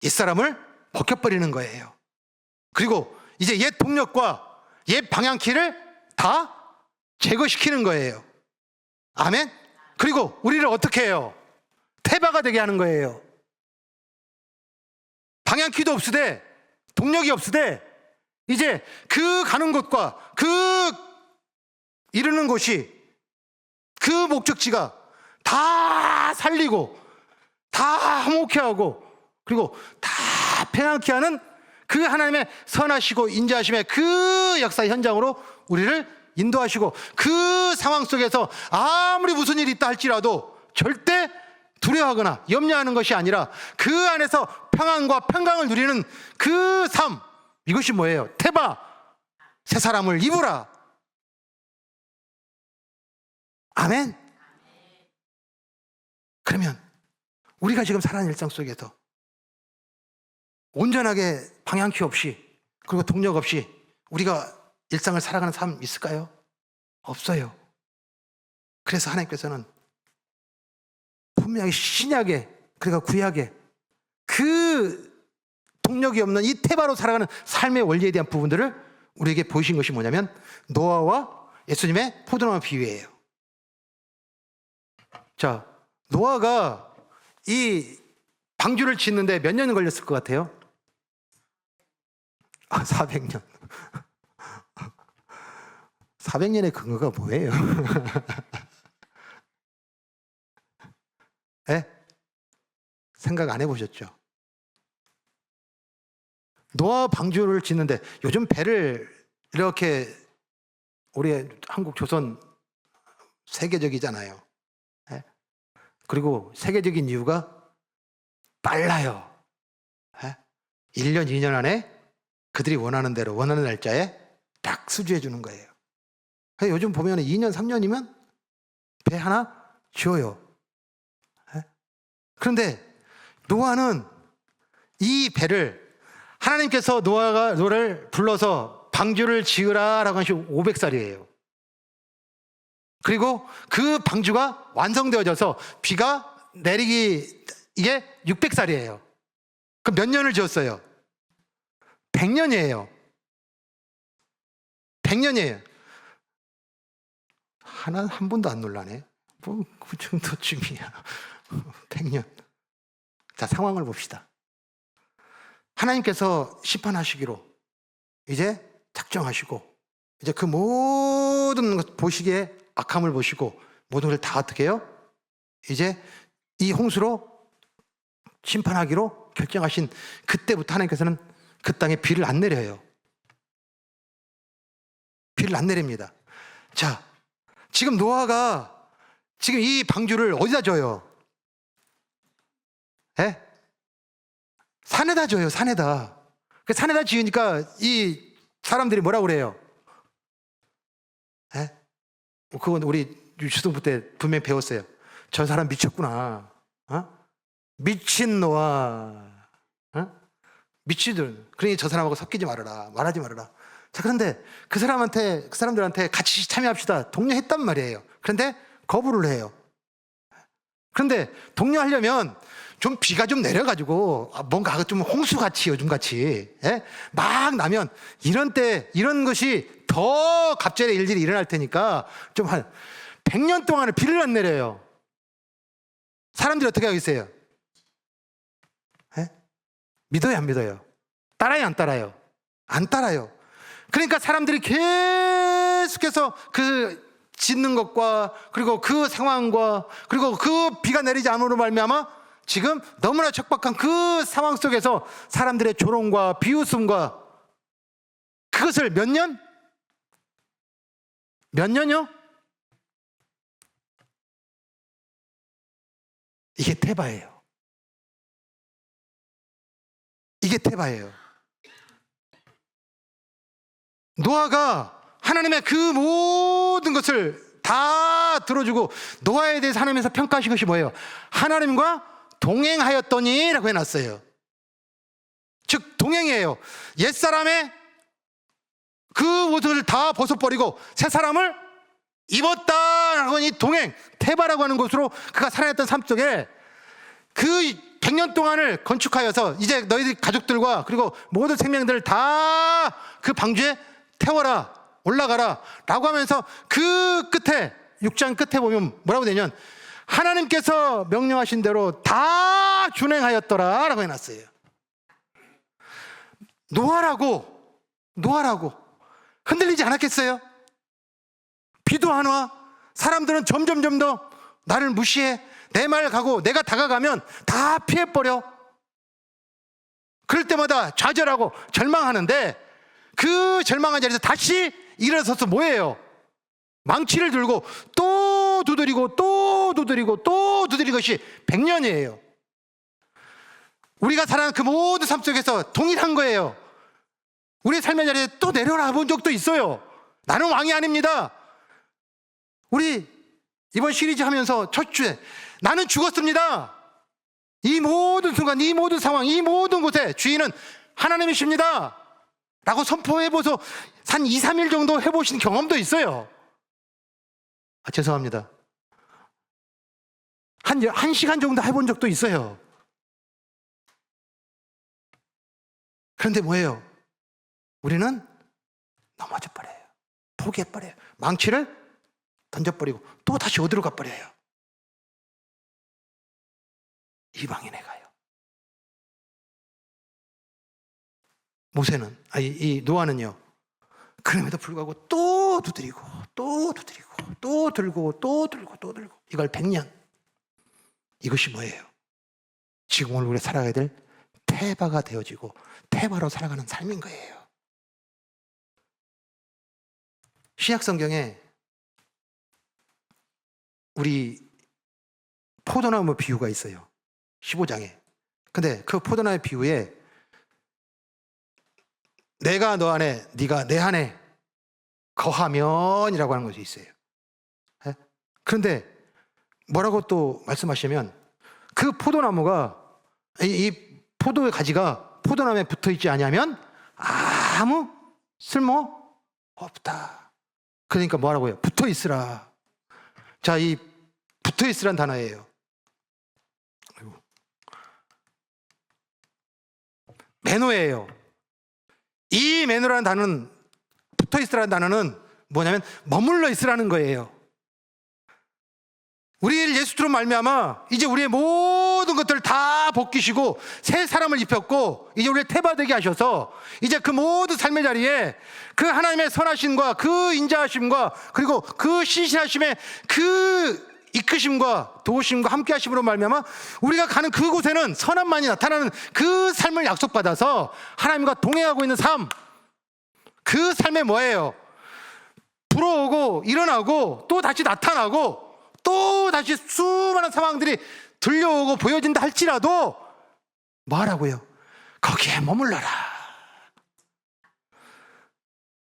옛사람을 벗겨버리는 거예요. 그리고 이제 옛 동력과 옛 방향키를 다 제거시키는 거예요. 아멘. 그리고 우리를 어떻게 해요? 테바가 되게 하는 거예요. 방향키도 없으되 동력이 없으되 이제 그 가는 곳과 그 이르는 곳이 그 목적지가 다 살리고 다 화목케 하고 그리고 다 평안케 하는 그 하나님의 선하시고 인자하심의 그 역사 현장으로 우리를 인도하시고 그 상황 속에서 아무리 무슨 일이 있다 할지라도 절대 두려워하거나 염려하는 것이 아니라 그 안에서 평안과 평강을 누리는 그 삶, 이것이 뭐예요? 테바, 새 사람을 입으라. 아멘. 그러면 우리가 지금 살아가는 일상 속에서 온전하게 방향키 없이 그리고 동력 없이 우리가 일상을 살아가는 삶 있을까요? 없어요. 그래서 하나님께서는 분명히 신약에 그러니까 구약에 그 동력이 없는 이 테바로 살아가는 삶의 원리에 대한 부분들을 우리에게 보이신 것이 뭐냐면 노아와 예수님의 포도나무 비유예요. 자, 노아가 이 방주를 짓는데 몇 년 걸렸을 것 같아요? 400년. 400년의 근거가 뭐예요? 네? 생각 안 해보셨죠? 노아 방주를 짓는데 요즘 배를 이렇게 우리 한국 조선 세계적이잖아요. 네? 그리고 세계적인 이유가 빨라요. 네? 1년, 2년 안에 그들이 원하는 대로 원하는 날짜에 딱 수주해 주는 거예요. 요즘 보면 2년, 3년이면 배 하나 지어요. 네? 그런데 노아는 이 배를 하나님께서 노아를 불러서 방주를 지으라 라고 하신 500살이에요. 그리고 그 방주가 완성되어져서 비가 내리기 이게 600살이에요. 그럼 몇 년을 지었어요? 100년이에요. 100년이에요. 한 번도 안 놀라네. 뭐 그 정도쯤이야. 100년. 자, 상황을 봅시다. 하나님께서 심판하시기로 이제 작정하시고 이제 그 모든 것 보시기에 악함을 보시고 모든 걸 다 어떻게 해요? 이제 이 홍수로 심판하기로 결정하신 그때부터 하나님께서는 그 땅에 비를 안 내려요. 비를 안 내립니다. 자, 지금 노아가 지금 이 방주를 어디다 줘요? 예? 산에다 줘요, 산에다. 그 산에다 지으니까 이 사람들이 뭐라고 그래요? 예? 그건 우리 유치동부 때 분명히 배웠어요. 저 사람 미쳤구나. 어? 미친 노아. 어? 미치들. 그러니 저 사람하고 섞이지 말아라. 말하지 말아라. 자, 그런데 그 사람들한테 같이 참여합시다. 독려했단 말이에요. 그런데 거부를 해요. 그런데 독려하려면 좀 비가 좀 내려가지고 뭔가 좀 홍수같이 요즘같이 예? 막 나면 이런 것이 더 갑절의 일들이 일어날 테니까 좀 한 100년 동안은 비를 안 내려요. 사람들이 어떻게 하겠어요? 예? 믿어요, 안 믿어요? 따라요, 안 따라요? 안 따라요. 그러니까 사람들이 계속해서 그 짓는 것과 그리고 그 상황과 그리고 그 비가 내리지 않으로 말미암아 지금 너무나 척박한 그 상황 속에서 사람들의 조롱과 비웃음과 그것을 몇 년? 몇 년요? 이게 테바예요. 이게 테바예요. 노아가 하나님의 그 모든 것을 다 들어주고 노아에 대해서 하나님께서 평가하신 것이 뭐예요? 하나님과 동행하였더니 라고 해놨어요. 즉 동행이에요. 옛사람의 그 모습을 다 벗어버리고 새 사람을 입었다라고 하니 동행, 테바라고 하는 것으로 그가 살아냈던 삶 속에 그 100년 동안을 건축하여서 이제 너희들 가족들과 그리고 모든 생명들을 다 그 방주에 태워라, 올라가라 라고 하면서 그 끝에 6장 끝에 보면 뭐라고 되냐면 하나님께서 명령하신 대로 다 준행하였더라 라고 해놨어요. 노아라고 흔들리지 않았겠어요? 비도 안 와. 사람들은 점점 더 나를 무시해. 내 말 가고 내가 다가가면 다 피해버려. 그럴 때마다 좌절하고 절망하는데, 그 절망한 자리에서 다시 일어서서 뭐예요? 망치를 들고 또 두드리고 또 두드리고 또 두드리는 것이 100년이에요. 우리가 살아가는 그 모든 삶 속에서 동일한 거예요. 우리의 삶의 자리에 또 내려와 본 적도 있어요. 나는 왕이 아닙니다. 우리 이번 시리즈 하면서 첫 주에 나는 죽었습니다. 이 모든 순간, 이 모든 상황, 이 모든 곳에 주인은 하나님이십니다 라고 선포해보서 한 2, 3일 정도 해보신 경험도 있어요. 죄송합니다. 한 시간 정도 해본 적도 있어요. 그런데 뭐예요? 우리는 넘어져 버려요. 포기해버려요. 망치를 던져버리고 또 다시 어디로 가버려요? 이방인에 가요. 모세는, 이 노아는요, 그럼에도 불구하고 또 두드리고 또 두드리고 또 들고 또 들고 또 들고, 이걸 100년. 이것이 뭐예요? 지금 오늘 우리가 살아가야 될 태바가 되어지고 태바로 살아가는 삶인 거예요. 신약 성경에 우리 포도나무 비유가 있어요. 15장에. 근데 그 포도나무 비유에 내가 너 안에, 네가 내 안에 거하면이라고 하는 것이 있어요. 그런데 뭐라고 또 말씀하시면, 그 포도나무가, 이 포도의 가지가 포도나무에 붙어 있지 않으면 아무 쓸모 없다. 그러니까 뭐라고요? 붙어 있으라. 자, 이 붙어 있으란 단어예요. 매노예요. 이 매노라는 단어는, 붙어 있으라는 단어는 뭐냐면 머물러 있으라는 거예요. 우리를 예수로 말미암아 이제 우리의 모든 것들을 다 벗기시고 새 사람을 입혔고, 이제 우리를 태바되게 하셔서 이제 그 모든 삶의 자리에 그 하나님의 선하심과 그 인자하심과 그리고 그 신실하심의 그 이끄심과 도우심과 함께 하심으로 말미암아 우리가 가는 그곳에는 선함만이 나타나는 그 삶을 약속받아서 하나님과 동행하고 있는 삶, 그 삶에 뭐예요? 불어오고 일어나고 또 다시 나타나고 또 다시 수많은 상황들이 들려오고 보여진다 할지라도 뭐하라고요? 거기에 머물러라.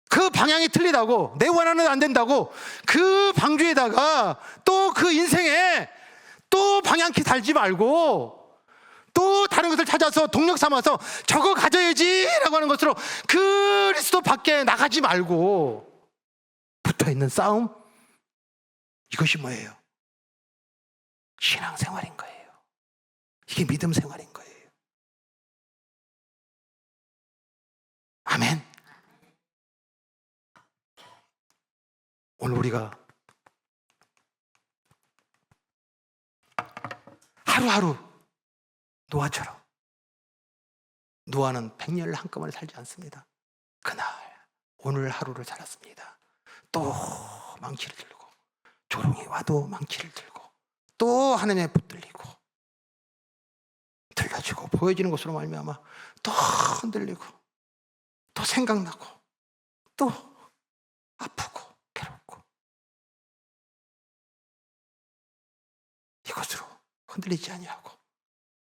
그 방향이 틀리다고, 내 원하는 안 된다고 그 방주에다가 또 그 인생에 또 방향키 달지 말고 또 다른 것을 찾아서 동력 삼아서 저거 가져야지 라고 하는 것으로 그리스도 밖에 나가지 말고 붙어있는 싸움, 이것이 뭐예요? 신앙생활인 거예요. 이게 믿음 생활인 거예요. 아멘. 오늘 우리가 하루하루 노아처럼, 노아는 100년을 한꺼번에 살지 않습니다. 그날 오늘 하루를 살았습니다. 또 망치를 들고, 조롱이 와도 망치를 들고, 또 하나님에 붙들리고, 들려지고 보여지는 것으로 말미암아 또 흔들리고, 또 생각나고, 또 아프고 괴롭고, 이것으로 흔들리지 아니하고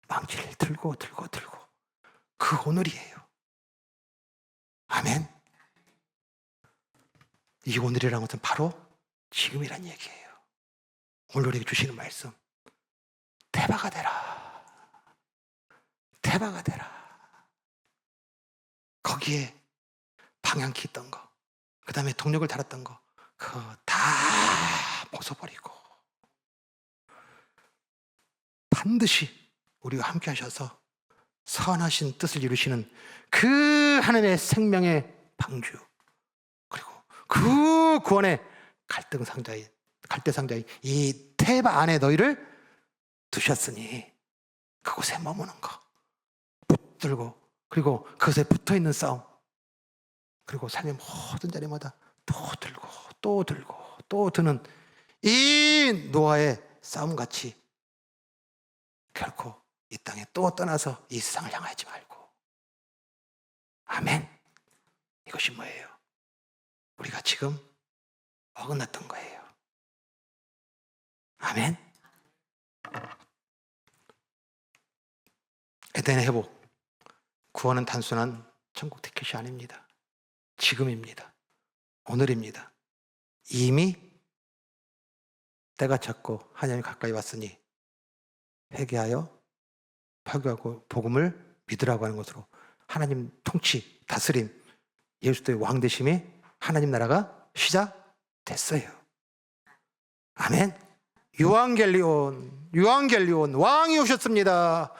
망치를 들고 그 오늘이에요. 아멘. 이 오늘이라는 것은 바로 지금이란 얘기예요. 오늘 우리에게 주시는 말씀, 태바가 되라. 태바가 되라. 거기에 방향키 있던 거, 그 다음에 동력을 달았던 거, 그거 다 벗어버리고 반드시 우리와 함께 하셔서 선하신 뜻을 이루시는 그 하나님의 생명의 방주, 그리고 그 구원의 갈대상자인 이 태바 안에 너희를 두셨으니 그곳에 머무는 거, 붙들고, 그리고 그것에 붙어있는 싸움, 그리고 삶의 모든 자리마다 또 들고 또 들고 또 드는 이 노아의 싸움같이 결코 이 땅에 또 떠나서 이 세상을 향하지 말고. 아멘. 이것이 뭐예요? 우리가 지금 어긋났던 거예요. 아멘. 에덴의 회복, 구원은 단순한 천국 티켓이 아닙니다. 지금입니다. 오늘입니다. 이미 때가 찼고 하나님이 가까이 왔으니 회개하여 파괴하고 복음을 믿으라고 하는 것으로 하나님 통치, 다스림, 예수의 왕 되심이 하나님 나라가 시작됐어요. 아멘. 유앙겔리온 왕이 오셨습니다.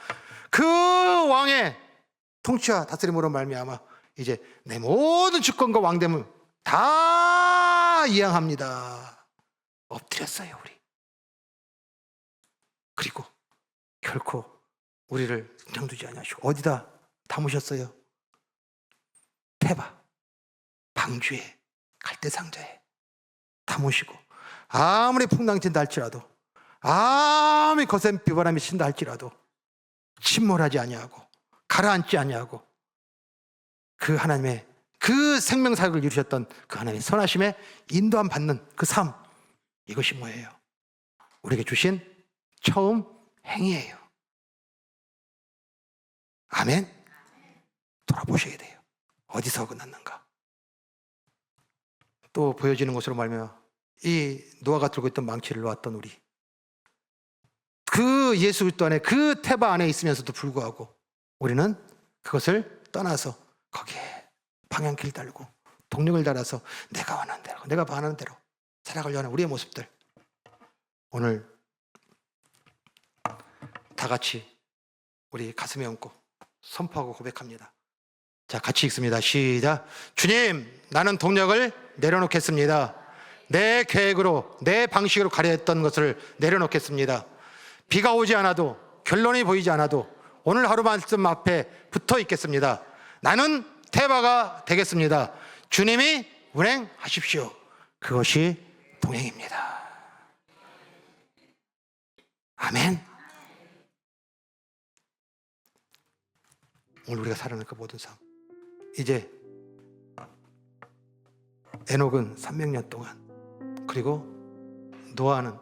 그 왕의 통치와 다스림으로 말미암아 이제 내 모든 주권과 왕됨을 다 이양합니다. 엎드렸어요, 우리. 그리고 결코 우리를 그냥 두지 아니하시고 어디다 담으셨어요? 테바, 방주에, 갈대상자에 담으시고 아무리 풍랑친다 할지라도 아무리 거센 비바람이 친다 할지라도 침몰하지 아니하고 가라앉지 아니하고 그 하나님의 그 생명사역을 이루셨던 그 하나님의 선하심에 인도함 받는 그 삶, 이것이 뭐예요? 우리에게 주신 처음 행위예요. 아멘. 돌아보셔야 돼요. 어디서 어긋났는가? 또 보여지는 것으로 말하면 이 노아가 들고 있던 망치를 놓았던 우리, 그 예수 그리스도 안에 그 태바 안에 있으면서도 불구하고 우리는 그것을 떠나서 거기에 방향키를 달고 동력을 달아서 내가 원하는 대로, 내가 바라는 대로 살아가려고 하는 우리의 모습들, 오늘 다 같이 우리 가슴에 얹고 선포하고 고백합니다. 자, 같이 읽습니다. 시작. 주님, 나는 동력을 내려놓겠습니다. 내 계획으로, 내 방식으로 가려 했던 것을 내려놓겠습니다. 비가 오지 않아도, 결론이 보이지 않아도 오늘 하루 말씀 앞에 붙어 있겠습니다. 나는 태바가 되겠습니다. 주님이 운행하십시오. 그것이 동행입니다. 아멘. 오늘 우리가 살아가는 그 모든 삶, 이제 에녹은 300년 동안, 그리고 노아는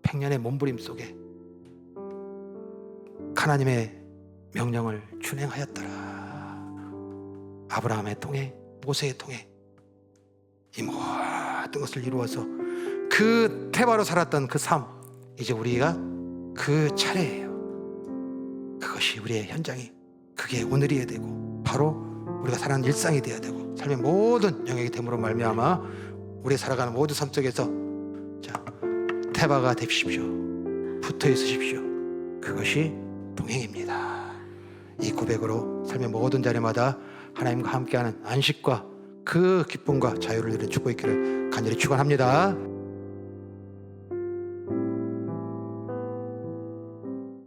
100년의 몸부림 속에 하나님의 명령을 준행하였더라. 아브라함의 통해, 모세의 통해 이 모든 것을 이루어서 그 태바로 살았던 그 삶, 이제 우리가 그 차례예요. 그것이 우리의 현장이, 그게 오늘이어야 되고 바로 우리가 살아가는 일상이 되어야 되고 삶의 모든 영역이 됨으로 말미암아 우리 살아가는 모든 삶 속에서 자, 태바가 되십시오. 붙어 있으십시오. 그것이 동행입니다. 이 고백으로 삶의 모든 자리마다 하나님과 함께하는 안식과 그 기쁨과 자유를 누리는 축복이 있기를 간절히 축원합니다.